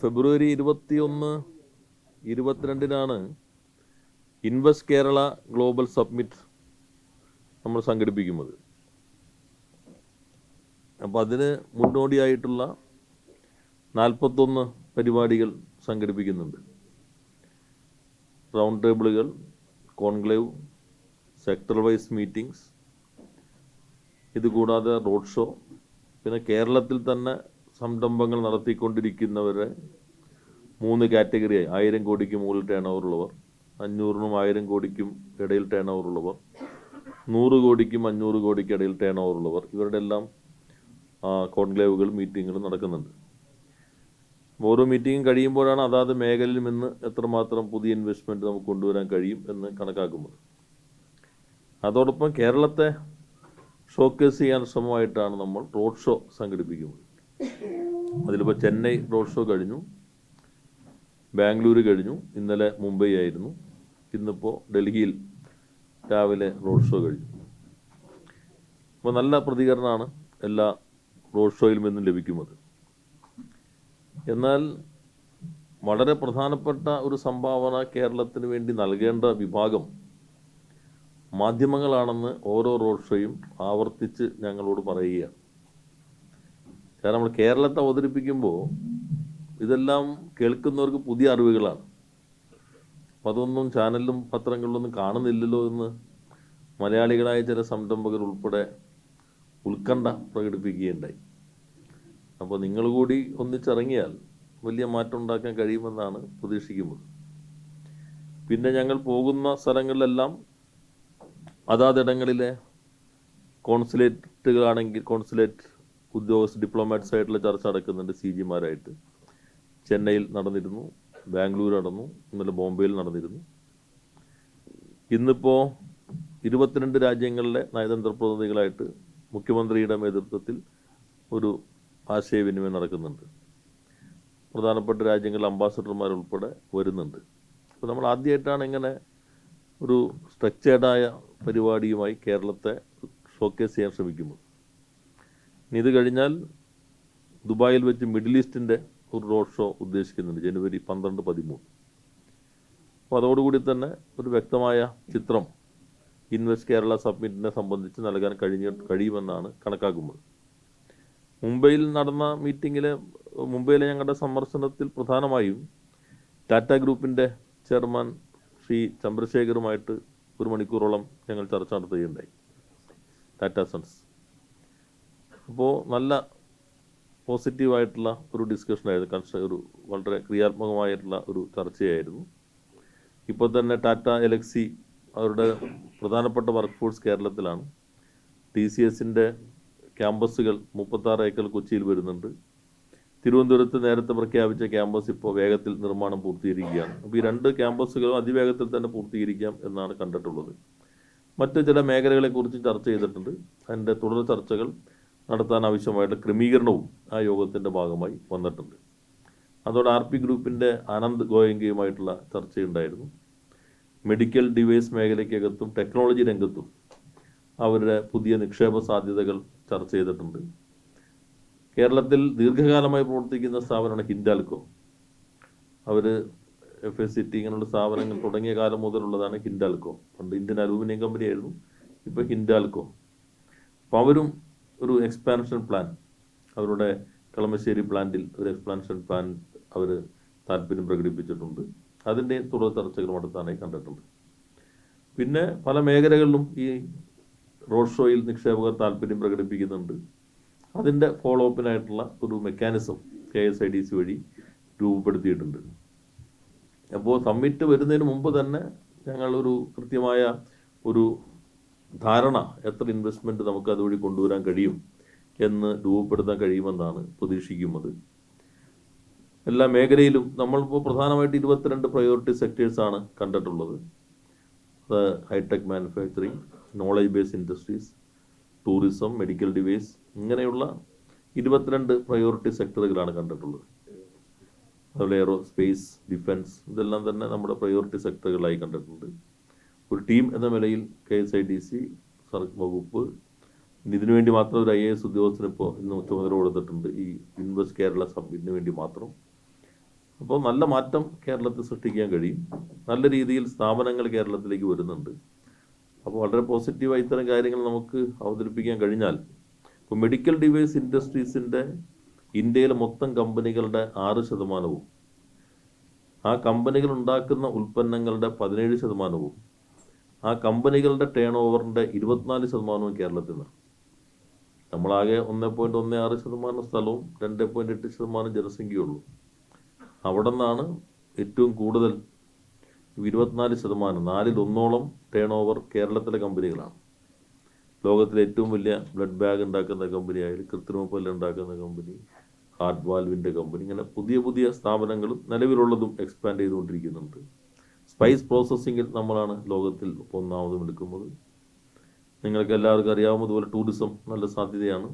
ഫെബ്രുവരി 21, 22 invest Kerala global submit നമ്മൾ സംഘടിപ്പിക്കുന്നത്. അപ്പോൾ അതിന് മുന്നോടിയായിട്ടുള്ള 41 പരിപാടികൾ സംഘടിപ്പിക്കുന്നുണ്ട്. റൗണ്ട് ടേബിളുകൾ, കോൺക്ലേവ്, സെക്ടർ വൈസ് മീറ്റിംഗ്സ്, ഇതുകൂടാതെ റോഡ് ഷോ, പിന്നെ കേരളത്തിൽ തന്നെ സംരംഭങ്ങൾ നടത്തിക്കൊണ്ടിരിക്കുന്നവരെ 3 കാറ്റഗറിയായി: 1000 കോടിക്ക് മുകളിൽ ടേൺ ഓവർ ഉള്ളവർ, 500-നും 1000 കോടിക്കും ഇടയിൽ ടേൺ ഓവർ ഉള്ളവർ, 100 കോടിക്കും 500 കോടിക്ക് ഇടയിൽ ടേൺ ഓവർ ഉള്ളവർ, ഇവരുടെ എല്ലാം കോൺക്ലേവുകൾ, മീറ്റിങ്ങുകൾ നടക്കുന്നുണ്ട്. ഓരോ മീറ്റിംഗും കഴിയുമ്പോഴാണ് അതാത് മേഖലയിൽ നിന്ന് എത്രമാത്രം പുതിയ ഇൻവെസ്റ്റ്മെൻറ്റ് നമുക്ക് കൊണ്ടുവരാൻ കഴിയും എന്ന് കണക്കാക്കുന്നത്. അതോടൊപ്പം കേരളത്തെ ഷോക്കേസ് ചെയ്യാൻ ശ്രമമായിട്ടാണ് നമ്മൾ റോഡ് ഷോ സംഘടിപ്പിക്കുന്നത്. അതിലിപ്പോൾ ചെന്നൈ റോഡ് ഷോ കഴിഞ്ഞു, ബാംഗ്ലൂർ കഴിഞ്ഞു, ഇന്നലെ മുംബൈ ആയിരുന്നു, ഇന്നിപ്പോൾ ഡൽഹിയിൽ രാവിലെ റോഡ് ഷോ കഴിഞ്ഞു. അപ്പോൾ നല്ല പ്രതികരണമാണ് എല്ലാ റോഡ് ഷോയിൽ നിന്നും ലഭിക്കുന്നത്. എന്നാൽ വളരെ പ്രധാനപ്പെട്ട ഒരു സംഭാവന കേരളത്തിന് വേണ്ടി നൽകേണ്ട വിഭാഗം മാധ്യമങ്ങളാണെന്ന് ഓരോ റോഡ് ഷോയും ആവർത്തിച്ച് ഞങ്ങളോട് പറയുകയാണ്. കാരണം നമ്മൾ കേരളത്തെ അവതരിപ്പിക്കുമ്പോൾ ഇതെല്ലാം കേൾക്കുന്നവർക്ക് പുതിയ അറിവുകളാണ്. അപ്പം അതൊന്നും ചാനലിലും പത്രങ്ങളിലൊന്നും കാണുന്നില്ലല്ലോ എന്ന് മലയാളികളായ ചില സംരംഭകർ ഉൾപ്പെടെ ഉത്കണ്ഠ പ്രകടിപ്പിക്കുകയുണ്ടായി. അപ്പോൾ നിങ്ങൾ കൂടി ഒന്നിച്ചിറങ്ങിയാൽ വലിയ മാറ്റം ഉണ്ടാക്കാൻ കഴിയുമെന്നാണ് പ്രതീക്ഷിക്കുന്നത്. പിന്നെ ഞങ്ങൾ പോകുന്ന സ്ഥലങ്ങളിലെല്ലാം അതാതിടങ്ങളിലെ കോൺസുലേറ്റുകളാണെങ്കിൽ കോൺസുലേറ്റ് ഉദ്യോഗസ്ഥ ഡിപ്ലോമാറ്റ്സ് ആയിട്ടുള്ള ചർച്ച നടക്കുന്നുണ്ട്. CG-മാരായിട്ട് ചെന്നൈയിൽ നടന്നിരുന്നു, ബാംഗ്ലൂർ നടന്നു, ഇന്നലെ ബോംബെയിൽ നടന്നിരുന്നു. ഇന്നിപ്പോൾ 22 രാജ്യങ്ങളിലെ നയതന്ത്ര പ്രതിനിധികളായിട്ട് മുഖ്യമന്ത്രിയുടെ നേതൃത്വത്തിൽ ഒരു ആശയവിനിമയം നടക്കുന്നുണ്ട്. പ്രധാനപ്പെട്ട രാജ്യങ്ങളിൽ അംബാസഡർമാർ ഉൾപ്പെടെ വരുന്നുണ്ട്. അപ്പോൾ നമ്മൾ ആദ്യമായിട്ടാണ് ഇങ്ങനെ ഒരു സ്ട്രക്ചേർഡായ പരിപാടിയുമായി കേരളത്തെ ഷോക്കേസ് ചെയ്യാൻ ശ്രമിക്കുന്നത്. ഇനി ഇത് കഴിഞ്ഞാൽ ദുബായിൽ വെച്ച് മിഡിൽ ഈസ്റ്റിൻ്റെ ഒരു റോഡ് ഷോ ഉദ്ദേശിക്കുന്നുണ്ട്, ജനുവരി 12, 13. അപ്പോൾ അതോടുകൂടി തന്നെ ഒരു വ്യക്തമായ ചിത്രം ഇൻവെസ്റ്റ് കേരള സബ്മിറ്റിനെ സംബന്ധിച്ച് നൽകാൻ കഴിയുമെന്നാണ് കണക്കാക്കുന്നത്. മുംബൈയിൽ നടന്ന മുംബൈയിലെ ഞങ്ങളുടെ സന്ദർശനത്തിൽ പ്രധാനമായും ടാറ്റ ഗ്രൂപ്പിൻ്റെ ചെയർമാൻ ശ്രീ ചന്ദ്രശേഖറുമായിട്ട് 1 മണിക്കൂറോളം ഞങ്ങൾ ചർച്ച നടത്തുകയുണ്ടായി, ടാറ്റ സൺസ്. അപ്പോൾ നല്ല പോസിറ്റീവായിട്ടുള്ള ഒരു ഡിസ്കഷനായിരുന്നു, ഒരു വളരെ ക്രിയാത്മകമായിട്ടുള്ള ഒരു ചർച്ചയായിരുന്നു. ഇപ്പോൾ തന്നെ ടാറ്റ എലക്സി അവരുടെ പ്രധാനപ്പെട്ട വർക്ക് ഫോഴ്സ് കേരളത്തിലാണ്. TCSൻ്റെ ക്യാമ്പസുകൾ 36 ഏക്കർ കൊച്ചിയിൽ വരുന്നുണ്ട്. തിരുവനന്തപുരത്ത് നേരത്തെ പ്രഖ്യാപിച്ച ക്യാമ്പസ് ഇപ്പോൾ വേഗത്തിൽ നിർമ്മാണം പൂർത്തീകരിക്കുകയാണ്. അപ്പോൾ ഈ 2 ക്യാമ്പസുകളും അതിവേഗത്തിൽ തന്നെ പൂർത്തീകരിക്കാം എന്നാണ് കണ്ടിട്ടുള്ളത്. മറ്റ് ചില മേഖലകളെക്കുറിച്ച് ചർച്ച ചെയ്തിട്ടുണ്ട്. അതിൻ്റെ തുടർ ചർച്ചകൾ നടത്താൻ ആവശ്യമായിട്ട് ക്രമീകരണവും ആ യോഗത്തിൻ്റെ ഭാഗമായി വന്നിട്ടുണ്ട്. അതോടെ RP ഗ്രൂപ്പിൻ്റെ ആനന്ദ് ഗോയങ്കയുമായിട്ടുള്ള ചർച്ചയുണ്ടായിരുന്നു. മെഡിക്കൽ ഡിവൈസ് മേഖലയ്ക്കകത്തും ടെക്നോളജി രംഗത്തും അവരുടെ പുതിയ നിക്ഷേപ സാധ്യതകൾ ചർച്ച ചെയ്തിട്ടുണ്ട്. കേരളത്തിൽ ദീർഘകാലമായി പ്രവർത്തിക്കുന്ന സ്ഥാപനമാണ് ഹിൻഡാൽകോ. അവർ FSCT ഇങ്ങനെയുള്ള സ്ഥാപനങ്ങൾ തുടങ്ങിയ കാലം മുതലുള്ളതാണ് ഹിൻഡാൽകോ. പണ്ട് ഇന്ത്യൻ അലൂമിനിയം കമ്പനി ആയിരുന്നു, ഇപ്പോൾ ഹിൻഡാൽകോ. അപ്പോൾ അവരും ഒരു എക്സ്പാൻഷൻ പ്ലാൻ, അവരുടെ കളമശ്ശേരി പ്ലാന്റിൽ ഒരു എക്സ്പാൻഷൻ പ്ലാൻ അവർ താല്പര്യം പ്രകടിപ്പിച്ചിട്ടുണ്ട്. അതിൻ്റെ തുടർ ചർച്ചകൾ നടത്താനായി കണ്ടിട്ടുണ്ട്. പിന്നെ പല മേഖലകളിലും ഈ റോഡ് ഷോയിൽ നിക്ഷേപകർ താല്പര്യം പ്രകടിപ്പിക്കുന്നുണ്ട്. അതിൻ്റെ ഫോളോ അപ്പിനായിട്ടുള്ള ഒരു മെക്കാനിസം KSIDC വഴി രൂപപ്പെടുത്തിയിട്ടുണ്ട്. അപ്പോൾ സമ്മിറ്റ് വരുന്നതിന് മുമ്പ് തന്നെ ഞങ്ങളൊരു കൃത്യമായ ഒരു ധാരണ എത്ര ഇൻവെസ്റ്റ്മെൻറ്റ് നമുക്ക് അതുവഴി കൊണ്ടുവരാൻ കഴിയും എന്ന് രൂപപ്പെടുത്താൻ കഴിയുമെന്നാണ് പ്രതീക്ഷിക്കുന്നത്. എല്ലാ മേഖലയിലും നമ്മളിപ്പോൾ പ്രധാനമായിട്ട് 22 പ്രയോറിറ്റി സെക്ടേഴ്സാണ് കണ്ടിട്ടുള്ളത്. അത് hi-tech manufacturing, knowledge based industries, tourism, medical device, ഇങ്ങനെയുള്ള 22 പ്രയോറിറ്റി സെക്ടറുകളാണ് കണ്ടിട്ടുള്ളത്. അതുപോലെ എയ്റോസ്പേസ്, ഡിഫൻസ്, ഇതെല്ലാം തന്നെ നമ്മുടെ പ്രയോറിറ്റി സെക്ടറുകളായി കണ്ടിട്ടുണ്ട്. ഒരു ടീം എന്ന നിലയിൽ KSIDC വകുപ്പ് ഇതിനുവേണ്ടി മാത്രം ഒരു IAS ഉദ്യോഗസ്ഥന് ഇപ്പോൾ ഇന്ന് ചുമതല കൊടുത്തിട്ടുണ്ട്. ഈ ഇൻവെസ്റ്റ് കേരള സബ്മിറ്റിന് വേണ്ടി മാത്രം അപ്പോൾ നല്ല മാറ്റം കേരളത്തിൽ സൃഷ്ടിക്കാൻ കഴിയും. നല്ല രീതിയിൽ സ്ഥാപനങ്ങൾ കേരളത്തിലേക്ക് വരുന്നുണ്ട്. അപ്പോൾ വളരെ പോസിറ്റീവായി ഇത്തരം കാര്യങ്ങൾ നമുക്ക് അവതരിപ്പിക്കാൻ കഴിഞ്ഞാൽ, ഇപ്പോൾ മെഡിക്കൽ ഡിവൈസ് ഇൻഡസ്ട്രീസിൻ്റെ ഇന്ത്യയിലെ മൊത്തം കമ്പനികളുടെ 6%, ആ കമ്പനികൾ ഉണ്ടാക്കുന്ന ഉൽപ്പന്നങ്ങളുടെ 17%, ആ കമ്പനികളുടെ ടേൺ ഓവറിൻ്റെ 24% കേരളത്തിൽ നിന്നാണ്. നമ്മളാകെ 1.16% സ്ഥലവും 2.8% ജനസംഖ്യയുള്ളൂ. അവിടെ നിന്നാണ് ഏറ്റവും കൂടുതൽ 24%, 1/4 ടേൺ ഓവർ കേരളത്തിലെ കമ്പനികളാണ്. ലോകത്തിലെ ഏറ്റവും വലിയ ബ്ലഡ് ബാഗ് ഉണ്ടാക്കുന്ന കമ്പനി ആയാലും, കൃത്രിമ പല്ല് ഉണ്ടാക്കുന്ന കമ്പനി, ഹാർട്ട് വാൽവിൻ്റെ കമ്പനി, ഇങ്ങനെ പുതിയ പുതിയ സ്ഥാപനങ്ങളും നിലവിലുള്ളതും എക്സ്പാൻഡ് ചെയ്തുകൊണ്ടിരിക്കുന്നുണ്ട്. സ്പൈസ് പ്രോസസ്സിങ്ങിൽ നമ്മളാണ് ലോകത്തിൽ ഒന്നാമതും എടുക്കുന്നത്. നിങ്ങൾക്ക് എല്ലാവർക്കും അറിയാവുന്നതുപോലെ ടൂറിസം നല്ല സാധ്യതയാണ്.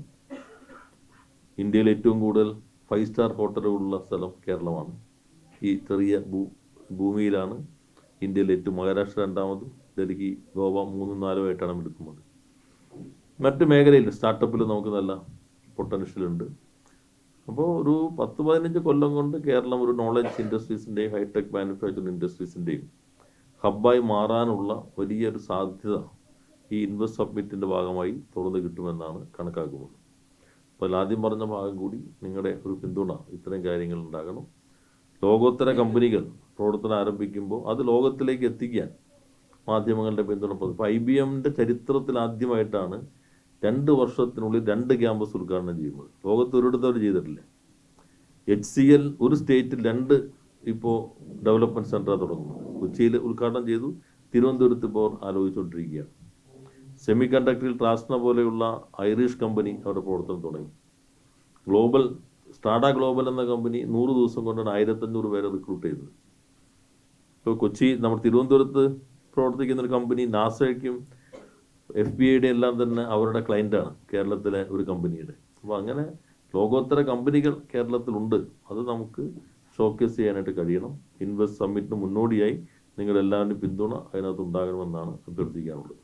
ഇന്ത്യയിൽ ഏറ്റവും കൂടുതൽ 5 സ്റ്റാർ ഹോട്ടലുകളുള്ള സ്ഥലം കേരളമാണ്. ഈ ചെറിയ ഭൂമിയിലാണ് ഇന്ത്യയിൽ ഏറ്റവും, മഹാരാഷ്ട്ര 2ാമതും, ഡൽഹി, ഗോവ 3ഉം 4ഉം ആയിട്ടാണ് എടുക്കുന്നത്. മറ്റ് മേഖലയിൽ സ്റ്റാർട്ടപ്പിൽ നമുക്ക് നല്ല പൊട്ടൻഷ്യലുണ്ട്. അപ്പോൾ ഒരു 10-15 കൊല്ലം കൊണ്ട് കേരളം ഒരു നോളജ് ഇൻഡസ്ട്രീസിൻ്റെയും ഹൈടെക് മാനുഫാക്ചറിങ് ഇൻഡസ്ട്രീസിൻ്റെയും ഹബ്ബായി മാറാനുള്ള വലിയൊരു സാധ്യത ഈ ഇൻവെസ്റ്റ് സബ്മിറ്റിൻ്റെ ഭാഗമായി തുറന്നു കിട്ടുമെന്നാണ് കണക്കാക്കുന്നത്. അപ്പോൾ ആദ്യം പറഞ്ഞ ഭാഗം കൂടി നിങ്ങളുടെ ഒരു പിന്തുണ ഇത്തരം കാര്യങ്ങൾ ഉണ്ടാകണം. ലോകോത്തര കമ്പനികൾ പ്രവർത്തനം ആരംഭിക്കുമ്പോൾ അത് ലോകത്തിലേക്ക് എത്തിക്കാൻ മാധ്യമങ്ങളുടെ പിന്തുണ. ഇപ്പോൾ IBMൻ്റെ ചരിത്രത്തിൽ ആദ്യമായിട്ടാണ് 2 വർഷത്തിനുള്ളിൽ 2 ക്യാമ്പസ് ഉദ്ഘാടനം ചെയ്യുന്നത്. ലോകത്ത് ഒരിടത്തും അവർ ചെയ്തിട്ടില്ല. HCL ഒരു സ്റ്റേറ്റിൽ 2 ഇപ്പോൾ ഡെവലപ്മെൻറ്റ് സെൻ്റർ തുടങ്ങുന്നു. കൊച്ചിയിൽ ഉദ്ഘാടനം ചെയ്തു, തിരുവനന്തപുരത്ത് ഇപ്പോൾ ആലോചിച്ചുകൊണ്ടിരിക്കുകയാണ്. സെമി കണ്ടക്ടറിൽ ട്രാസ്ന പോലെയുള്ള ഐറിഷ് കമ്പനി അവരുടെ പ്രവർത്തനം തുടങ്ങി. സ്റ്റാഡ ഗ്ലോബൽ എന്ന കമ്പനി 100 ദിവസം കൊണ്ടാണ് 1500 പേരെ റിക്രൂട്ട് ചെയ്തത്. ഇപ്പോൾ നമ്മുടെ തിരുവനന്തപുരത്ത് പ്രവർത്തിക്കുന്ന ഒരു കമ്പനി നാസയ്ക്കും FBI എല്ലാം തന്നെ അവരുടെ ക്ലയൻ്റാണ് കേരളത്തിലെ ഒരു കമ്പനിയുടെ. അപ്പോൾ അങ്ങനെ ലോകോത്തര കമ്പനികൾ കേരളത്തിലുണ്ട്. അത് നമുക്ക് ഷോക്കേസ് ചെയ്യാനായിട്ട് കഴിയണം. ഇൻവെസ്റ്റ് സമ്മിറ്റിന് മുന്നോടിയായി നിങ്ങളെല്ലാവരുടെയും പിന്തുണ അതിനകത്ത് ഉണ്ടാകണമെന്നാണ് അഭ്യർത്ഥിക്കാനുള്ളത്.